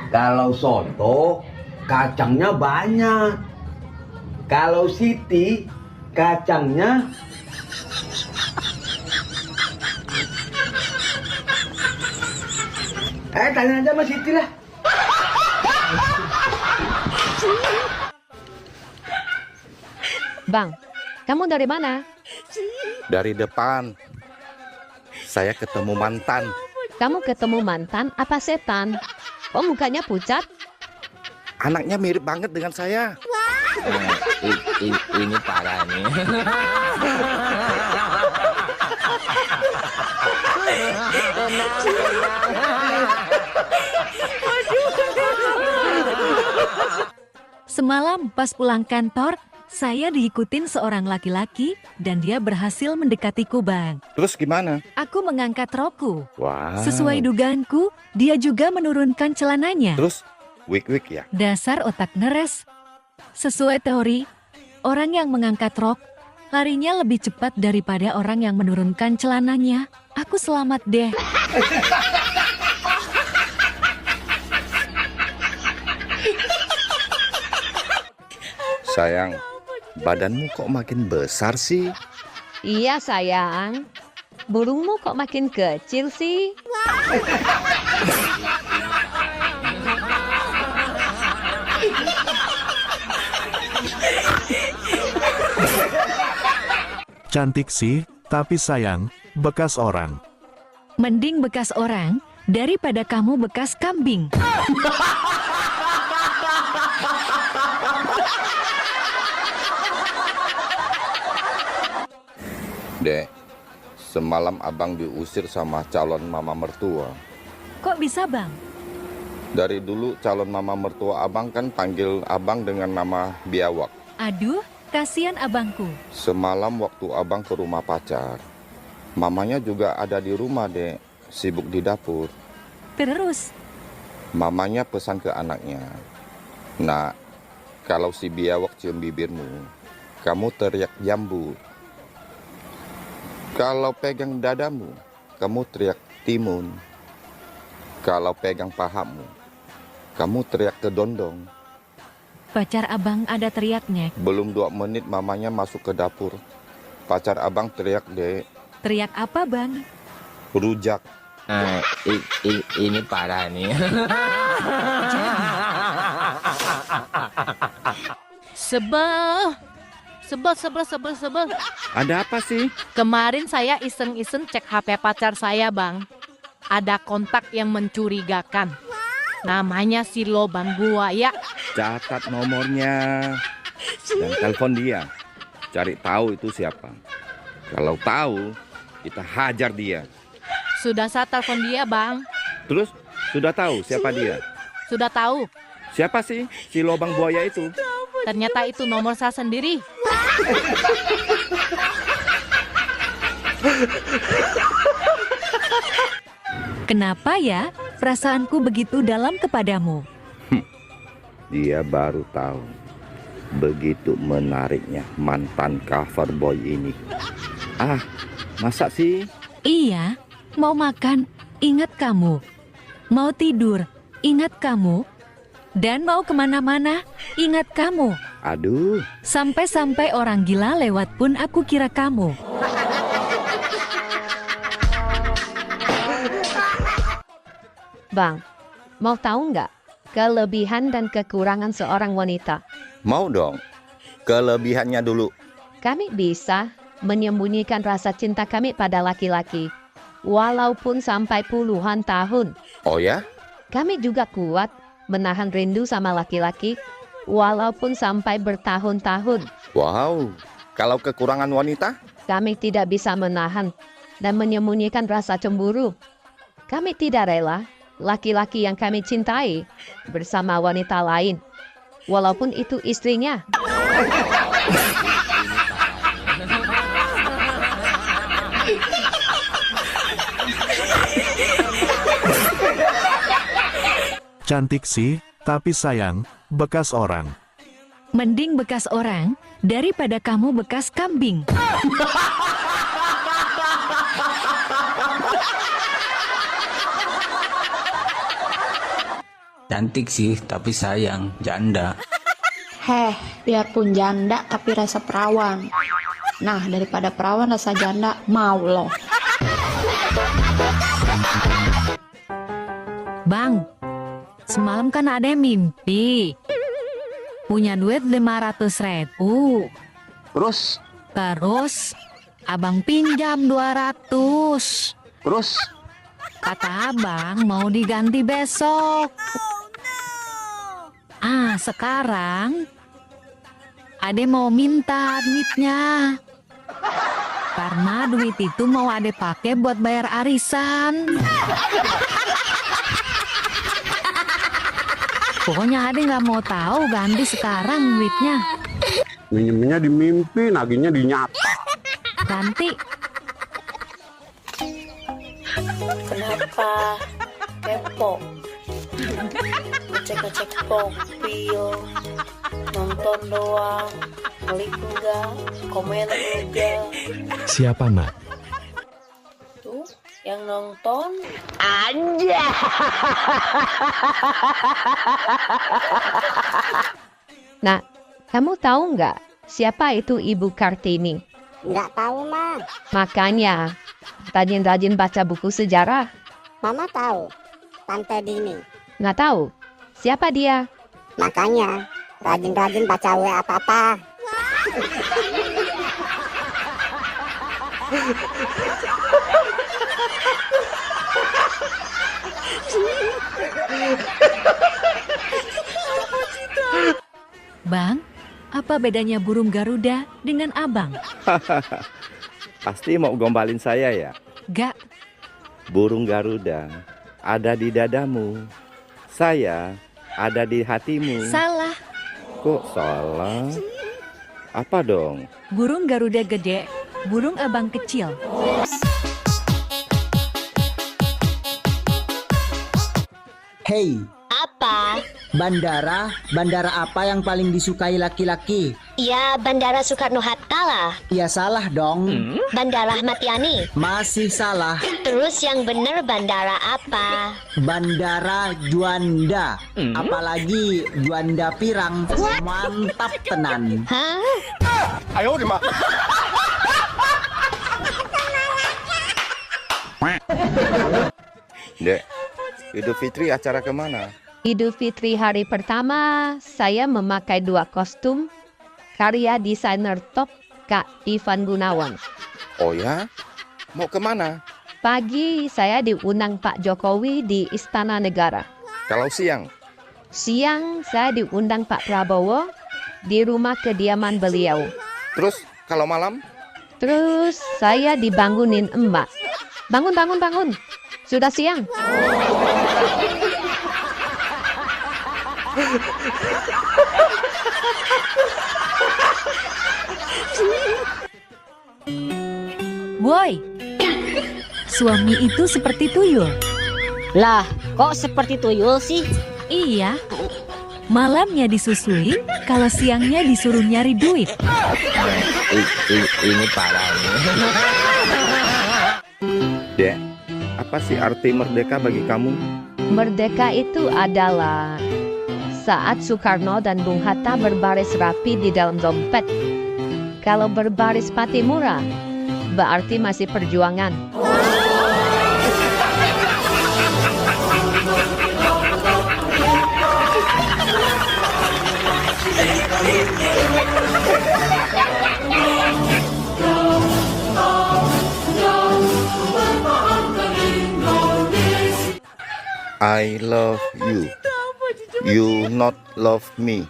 Kalau soto, kacangnya banyak. Kalau Siti, kacangnya tanya aja sama Siti lah. Bang, kamu dari mana? Dari depan. Saya ketemu mantan. Kamu ketemu mantan apa setan? Oh, mukanya pucat? Anaknya mirip banget dengan saya. Ini parah nih. Semalam pas pulang kantor, saya diikutin seorang laki-laki dan dia berhasil mendekatiku, Bang. Terus gimana? Aku mengangkat rokku. Wow. Sesuai dugaanku, dia juga menurunkan celananya. Terus wik-wik ya? Dasar otak neres. Sesuai teori, orang yang mengangkat rok larinya lebih cepat daripada orang yang menurunkan celananya. Aku selamat deh. Sayang, badanmu kok makin besar sih? Iya sayang. Burungmu kok makin kecil sih? Cantik sih, tapi sayang, bekas orang. Mending bekas orang daripada kamu bekas kambing. Dek, semalam abang diusir sama calon mama mertua. Kok bisa, Bang? Dari dulu calon mama mertua abang kan panggil abang dengan nama biawak. Aduh, kasihan abangku. Semalam waktu abang ke rumah pacar, mamanya juga ada di rumah, Dek, sibuk di dapur. Terus? Mamanya pesan ke anaknya, "Nak, kalau si biawak cium bibirmu, kamu teriak jambu. Kalau pegang dadamu, kamu teriak timun. Kalau pegang pahamu, kamu teriak kedondong." Pacar abang ada teriaknya. Belum 2 menit mamanya masuk ke dapur. Pacar abang teriak, Dek. Teriak apa, Bang? Rujak. Ini parah nih. Sebel. Ada apa sih? Kemarin saya iseng-iseng cek HP pacar saya, Bang. Ada kontak yang mencurigakan. Namanya si Lobang Buaya. Catat nomornya dan telepon dia. Cari tahu itu siapa. Kalau tahu, kita hajar dia. Sudah saya telepon dia, Bang. Terus, sudah tahu siapa dia? Sudah tahu. Siapa sih si Lobang Buaya itu? Ternyata itu nomor saya sendiri. Kenapa ya perasaanku begitu dalam kepadamu? Dia baru tahu. Begitu menariknya mantan cover boy ini. Ah, masa sih? Iya, mau makan, ingat kamu. Mau tidur, ingat kamu. Dan mau kemana-mana, ingat kamu. Aduh. Sampai-sampai orang gila lewat pun aku kira kamu. Bang, mau tahu nggak kelebihan dan kekurangan seorang wanita? Mau dong. Kelebihannya dulu. Kami bisa menyembunyikan rasa cinta kami pada laki-laki, walaupun sampai puluhan tahun. Oh ya? Kami juga kuat menahan rindu sama laki-laki, walaupun sampai bertahun-tahun. Wow. Kalau kekurangan wanita? Kami tidak bisa menahan dan menyembunyikan rasa cemburu. Kami tidak rela laki-laki yang kami cintai bersama wanita lain, walaupun itu istrinya. Cantik sih, tapi sayang, bekas orang. Mending bekas orang daripada kamu bekas kambing. Cantik sih, tapi sayang, janda. Heh, biarpun janda tapi rasa perawan. Nah, daripada perawan rasa janda, mau loh. Bang, semalam kan ada yang mimpi. Punya duit 500.000. Terus, abang pinjam 200. Kata abang mau diganti besok. Sekarang Ade mau minta duitnya. Karena duit itu mau Ade pakai buat bayar arisan. Pokoknya Ade nggak mau tahu, ganti sekarang duitnya. Minjemnya di mimpi, nagihnya di nyata. Ganti. Kenapa kepo? Ngecek-ngecek profil, nonton doang, klik enggak, komen enggak. Siapa, Nak? Tuh, yang nonton aja. Nah, kamu tahu nggak siapa itu Ibu Kartini? Nggak tahu, Ma. Makanya, rajin-rajin baca buku sejarah. Mama tahu, Tante Dini. Nggak tahu? Siapa dia? Makanya, rajin-rajin baca WA Papa. Bang, apa bedanya burung Garuda dengan abang? Pasti mau gombalin saya ya? Gak. Burung Garuda ada di dadamu, saya ada di hatimu. Salah. Kok salah? Apa dong? Burung Garuda gede, burung abang kecil. Hey, Apa? bandara apa yang paling disukai laki-laki? Ya, Bandara Soekarno-Hatta lah. Ya salah dong. Bandara Ahmad Yani. Masih salah. Terus yang bener bandara apa? Bandara Juanda. Apalagi Juanda Pirang. Mantap tenan. Hah? Ayo di mak. Dek, Idul Fitri acara kemana? Idul Fitri hari pertama, saya memakai 2 kostum karya desainer top Kak Ivan Gunawan. Oh ya? Mau kemana? Pagi saya diundang Pak Jokowi di Istana Negara. Kalau siang? Siang saya diundang Pak Prabowo di rumah kediaman beliau. Terus kalau malam? Terus saya dibangunin emak. Bangun, bangun, bangun. Sudah siang. Woi, suami itu seperti tuyul. Lah, kok seperti tuyul sih? Iya, malamnya disusui, kalau siangnya disuruh nyari duit. Ini parah nih. Dek, apa sih arti merdeka bagi kamu? Merdeka itu adalah saat Soekarno dan Bung Hatta berbaris rapi di dalam dompet. Kalau berbaris Patimura, berarti masih perjuangan. I love you. You not love me.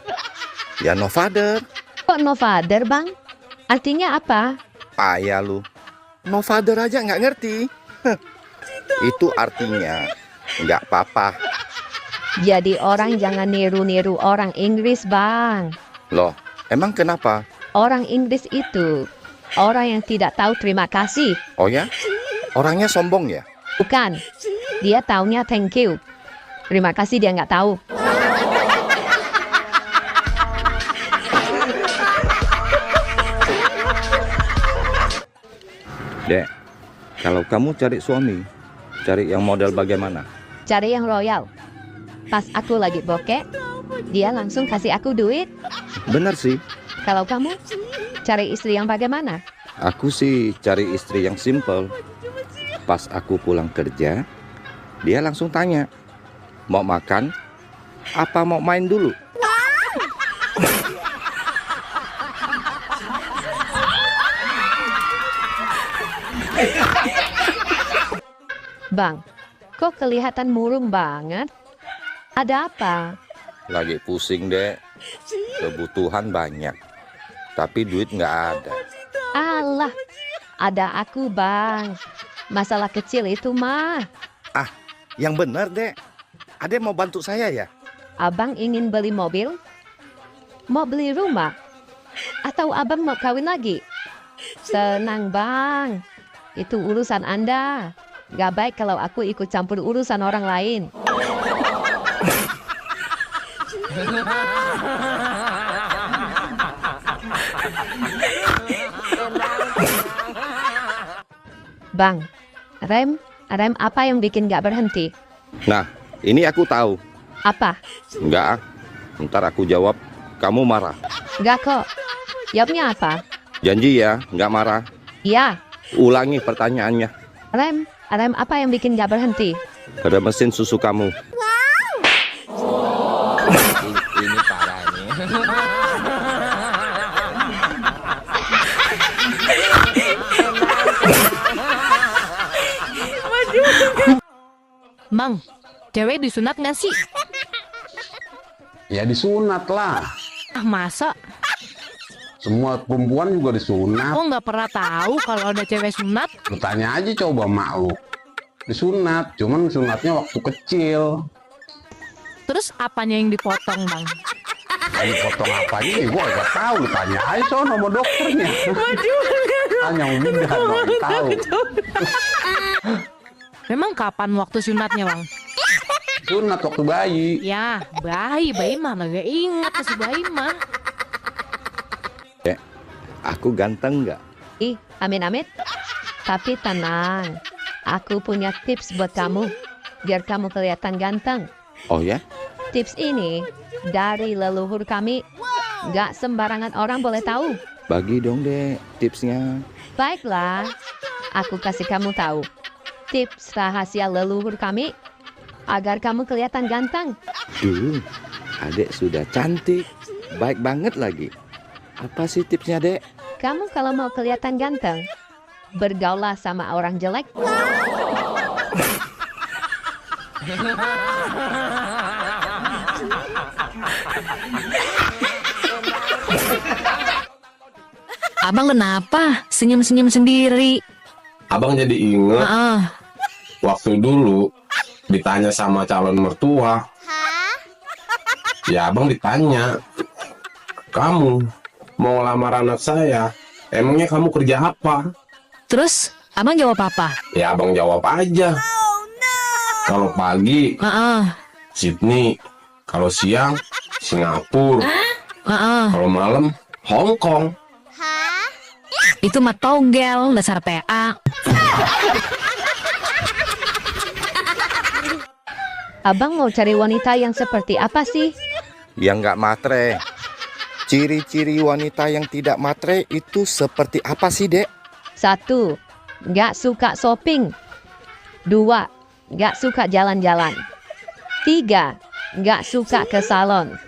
Ya no father. Kok no father, Bang? Artinya apa? Payah lu. No father aja nggak ngerti. Itu artinya nggak apa-apa. Jadi orang jangan niru-niru orang Inggris, Bang. Loh, emang kenapa? Orang Inggris itu orang yang tidak tahu terima kasih. Oh ya? Orangnya sombong ya? Bukan. Dia taunya thank you. Terima kasih dia nggak tahu. Dek, kalau kamu cari suami, cari yang model bagaimana? Cari yang royal. Pas aku lagi bokeh, dia langsung kasih aku duit. Bener sih. Kalau kamu cari istri yang bagaimana? Aku sih cari istri yang simple. Pas aku pulang kerja, dia langsung tanya, mau makan? Apa mau main dulu? Bang, kok kelihatan murung banget? Ada apa? Lagi pusing, Dek. Kebutuhan banyak, tapi duit nggak ada. Alah, ada aku, Bang. Masalah kecil itu mah. Ah, yang benar, Dek. Ade mau bantu saya ya? Abang ingin beli mobil? Mau beli rumah? Atau abang mau kawin lagi? Tenang, Bang. Itu urusan Anda. Gak baik kalau aku ikut campur urusan orang lain. Bang, rem apa yang bikin gak berhenti? Nah, ini aku tahu. Apa? Enggak, ntar aku jawab, kamu marah. Gak kok. Jawabnya apa? Janji ya, nggak marah. Iya. Ulangi pertanyaannya. Rem apa yang bikin gak berhenti? Ada mesin susu kamu. Ini parah nih. Bang, cewek disunat nggak sih? Ya disunat lah. Ah, masa? Semua perempuan juga disunat. Oh, nggak pernah tahu kalau ada cewek sunat? Lu tanya aja coba mak lu. Disunat, cuman sunatnya waktu kecil. Terus apanya yang dipotong, Bang? Lagi potong apanya nih, gua gak tahu. Lu tanya aja sono sama dokternya. Tanya udah mau tahu. Memang kapan waktu sunatnya, Bang? Sunat waktu bayi. Ya, bayi mana gak ingat si bayi mah. Dek, aku ganteng nggak? Ih, amit-amit. Tapi tenang, aku punya tips buat kamu, biar kamu kelihatan ganteng. Oh ya? Tips ini dari leluhur kami, nggak sembarangan orang boleh tahu. Bagi dong, Dek, tipsnya. Baiklah, aku kasih kamu tahu. Tips rahasia leluhur kami, agar kamu kelihatan ganteng. Duh, adek sudah cantik, baik banget lagi. Apa sih tipsnya, Dek? Kamu kalau mau kelihatan ganteng, bergaulah sama orang jelek. Abang kenapa? Senyum-senyum sendiri. Abang jadi inget waktu dulu ditanya sama calon mertua. Ya abang ditanya, kamu mau lamar anak saya, emangnya kamu kerja apa? Terus abang jawab apa? Ya abang jawab aja. Kalau pagi Sydney, kalau siang Singapura, kalau malam Hong Kong. Itu mah togel, dasar PA. Abang mau cari wanita yang seperti apa sih? Yang nggak matre. Ciri-ciri wanita yang tidak matre itu seperti apa sih, Dek? 1. Nggak suka shopping. 2. Nggak suka jalan-jalan. 3. Nggak suka ke salon.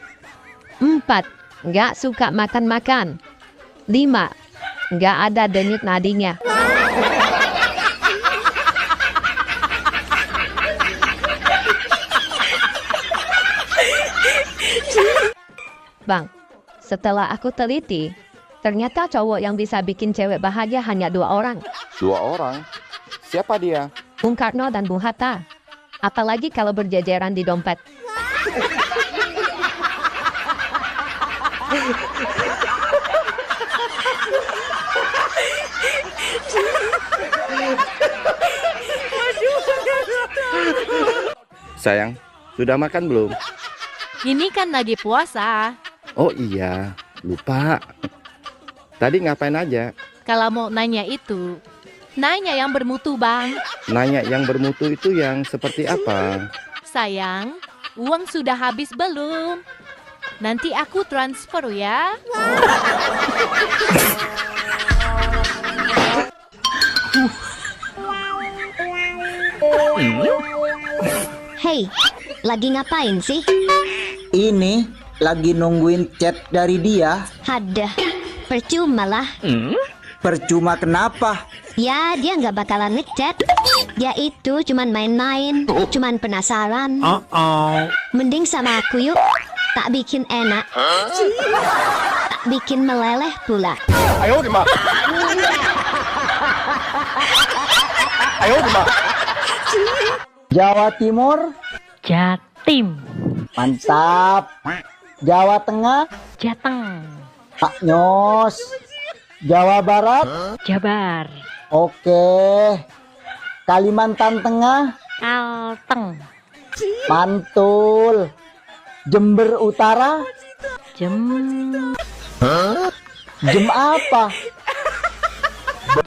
4. Nggak suka makan-makan. 5. Nggak ada denyut nadinya. Bang, setelah aku teliti, ternyata cowok yang bisa bikin cewek bahagia hanya 2 orang. 2 orang? Siapa dia? Bung Karno dan Bung Hatta. Apalagi kalau berjejeran di dompet. Sayang, Sudah makan belum? Ini kan lagi puasa. Oh iya, lupa. Tadi ngapain aja? Kalau mau nanya itu, nanya yang bermutu, Bang. Nanya yang bermutu itu yang seperti apa? Sayang, uang sudah habis belum? Nanti aku transfer ya. Hei, lagi ngapain sih? Ini lagi nungguin chat dari dia. Hadah, percuma lah. Percuma kenapa? Ya, dia nggak bakalan ngechat. Dia itu cuman main-main, cuman penasaran. Mending sama aku yuk. Tak bikin enak, tak bikin meleleh pula. Ayo di mah. Ayo di mah. Jawa Timur, Jatim. mantap. Jawa Tengah, Jateng. Pak Nyos. Jawa Barat, Jabar. oke. Kalimantan Tengah, Kalteng. mantul. Jember Utara, Jem. Jem apa?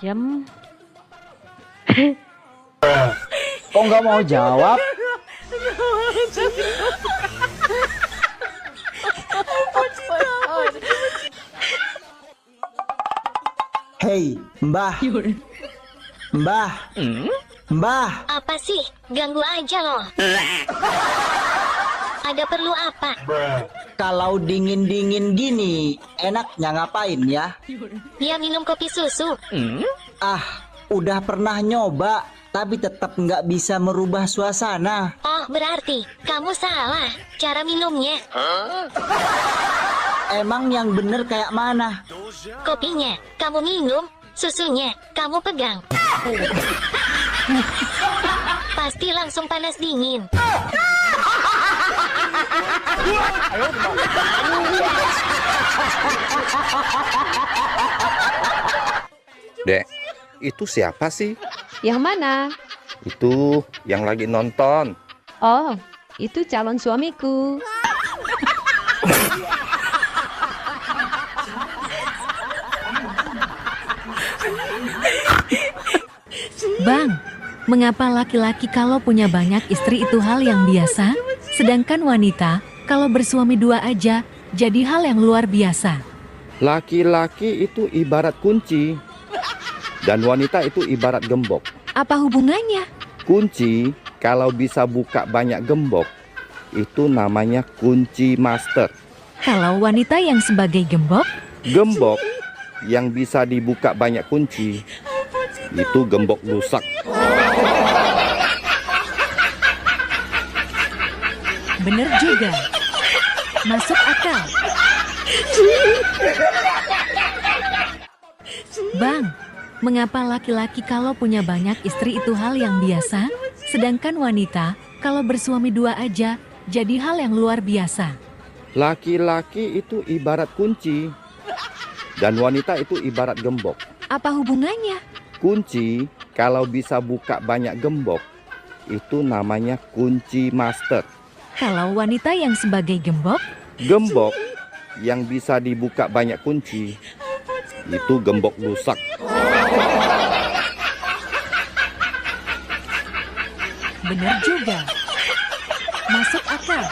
Jem. Kok nggak mau jawab? Hei, Mbah. Mbah. Mbah. Apa sih? Ganggu aja loh. Ada perlu apa? Kalau dingin-dingin gini, enaknya ngapain ya? Ya minum kopi susu. Ah, udah pernah nyoba, tapi tetap nggak bisa merubah suasana. Oh, berarti kamu salah cara minumnya. Emang yang bener kayak mana? Kopinya kamu minum, susunya kamu pegang. Pasti langsung panas dingin. Dek, itu siapa sih? Yang mana? Itu yang lagi nonton. Oh, itu calon suamiku. Bang, mengapa laki-laki kalau punya banyak istri itu hal yang biasa, sedangkan wanita kalau bersuami 2 aja jadi hal yang luar biasa? Laki-laki itu ibarat kunci, dan wanita itu ibarat gembok. Apa hubungannya? Kunci kalau bisa buka banyak gembok, itu namanya kunci master. Kalau wanita yang sebagai gembok? Gembok yang bisa dibuka banyak kunci, itu gembok rusak. Bener juga. Masuk akal. Bang, mengapa laki-laki kalau punya banyak istri itu hal yang biasa, sedangkan wanita kalau bersuami 2 aja jadi hal yang luar biasa? Laki-laki itu ibarat kunci, dan wanita itu ibarat gembok. Apa hubungannya? Kunci kalau bisa buka banyak gembok, itu namanya kunci master. Kalau wanita yang sebagai gembok? Gembok yang bisa dibuka banyak kunci, itu gembok rusak. Bener juga. Masuk akal.